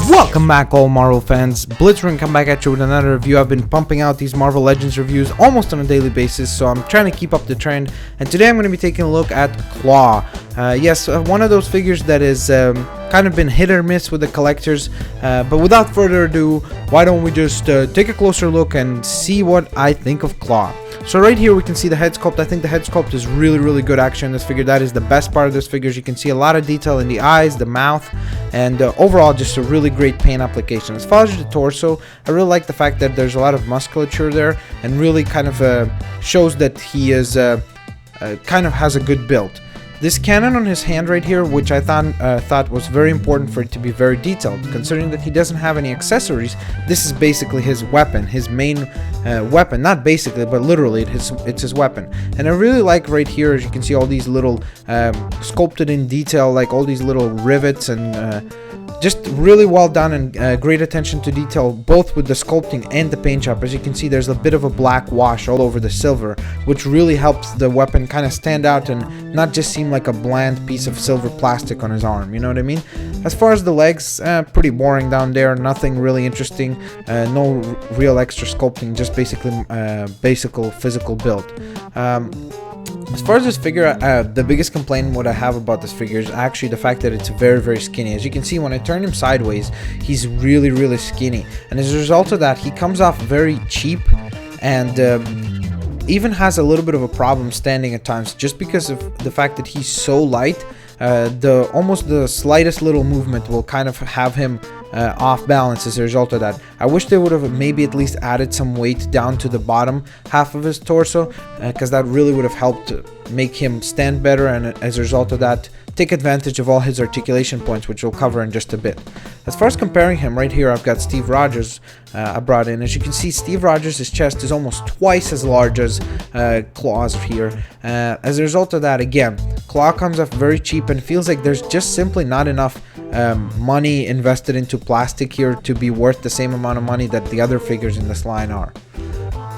Welcome back, all Marvel fans. Blitzering come back at you with another review. I've been pumping out these Marvel Legends reviews almost on a daily basis, so I'm trying to keep up the trend. And today I'm going to be taking a look at Klaw. Yes, one of those figures that is kind of been hit or miss with the collectors. But without further ado, why don't we just take a closer look and see what I think of Klaw. So right here we can see the head sculpt. I think the head sculpt is really good actually in this figure. That is the best part of this figure. You can see a lot of detail in the eyes, the mouth, and overall just a really great paint application. As far as the torso, I really like the fact that there's a lot of musculature there and really kind of shows that he is kind of has a good build. This cannon on his hand right here, which I thought was very important for it to be very detailed, considering that he doesn't have any accessories. This is basically his weapon, his main weapon. Not basically, but literally, it's his weapon. And I really like right here, as you can see, all these little sculpted in detail, like all these little rivets and just really well done and great attention to detail, both with the sculpting and the paint job. As you can see, there's a bit of a black wash all over the silver, which really helps the weapon kind of stand out and not just seem like a bland piece of silver plastic on his arm, you know what I mean? As far as the legs, pretty boring down there, nothing really interesting, no real extra sculpting, just basically physical build. As far as this figure, the biggest complaint what I have about this figure is actually the fact that it's very skinny. As you can see, when I turn him sideways, he's really skinny, and as a result of that, he comes off very cheap and even has a little bit of a problem standing at times, just because of the fact that he's so light. Almost the slightest little movement will kind of have him off balance as a result of that. I wish they would have maybe at least added some weight down to the bottom half of his torso, because that really would have helped make him stand better, and as a result of that, take advantage of all his articulation points, which we'll cover in just a bit. As far as comparing him, right here I've got Steve Rogers I brought in. As you can see, Steve Rogers' chest is almost twice as large as Klaw's here. As a result of that, again, Klaw comes off very cheap and feels like there's just simply not enough money invested into plastic here to be worth the same amount of money that the other figures in this line are.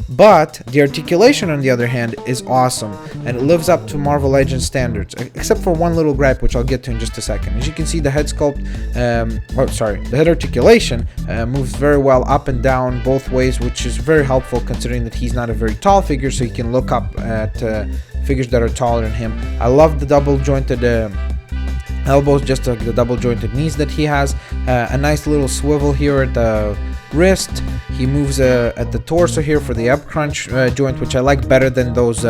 But the articulation, on the other hand, is awesome, and it lives up to Marvel Legends standards, except for one little gripe, which I'll get to in just a second. As you can see, the head sculpt, the head articulation moves very well up and down both ways, which is very helpful considering that he's not a very tall figure, so he can look up at figures that are taller than him. I love the double jointed elbows, just like the double jointed knees that he has. A nice little swivel here at the wrist. He moves at the torso here for the up crunch joint, which I like better than those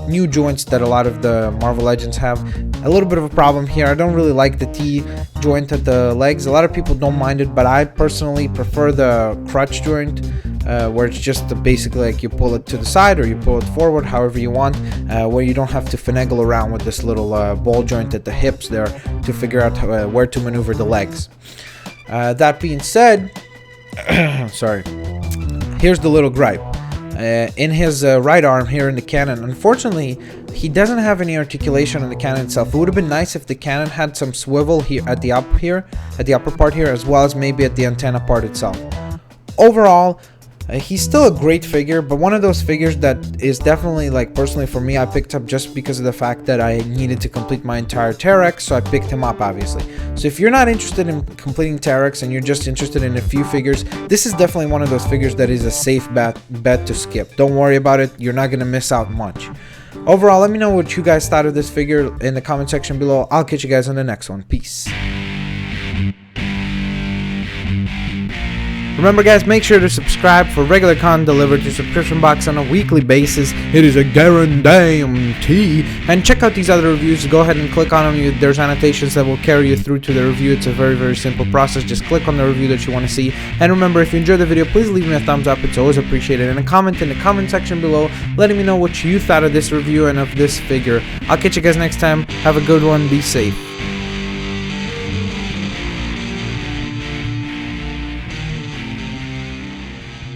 new joints that a lot of the Marvel Legends have. A little bit of a problem here, I don't really like the T joint at the legs. A lot of people don't mind it, but I personally prefer the crutch joint, where it's just basically like you pull it to the side or you pull it forward, however you want, where you don't have to finagle around with this little ball joint at the hips there to figure out where to maneuver the legs. That being said, sorry, here's the little gripe. In his right arm here in the cannon, unfortunately, he doesn't have any articulation on the cannon itself. It would have been nice if the cannon had some swivel here at the upper part here, as well as maybe at the antenna part itself. Overall, he's still a great figure, but one of those figures that is definitely, like, personally for me, I picked up just because of the fact that I needed to complete my entire T-Rex, so I picked him up, obviously. So if you're not interested in completing T-Rex and you're just interested in a few figures, this is definitely one of those figures that is a safe bet to skip. Don't worry about it, you're not going to miss out much. Overall, let me know what you guys thought of this figure in the comment section below. I'll catch you guys on the next one. Peace. Remember, guys, make sure to subscribe for regular content delivered to your subscription box on a weekly basis. It is a guarantee. And check out these other reviews. Go ahead and click on them. There's annotations that will carry you through to the review. It's a very simple process. Just click on the review that you want to see. And remember, if you enjoyed the video, please leave me a thumbs up. It's always appreciated. And a comment in the comment section below, letting me know what you thought of this review and of this figure. I'll catch you guys next time. Have a good one. Be safe.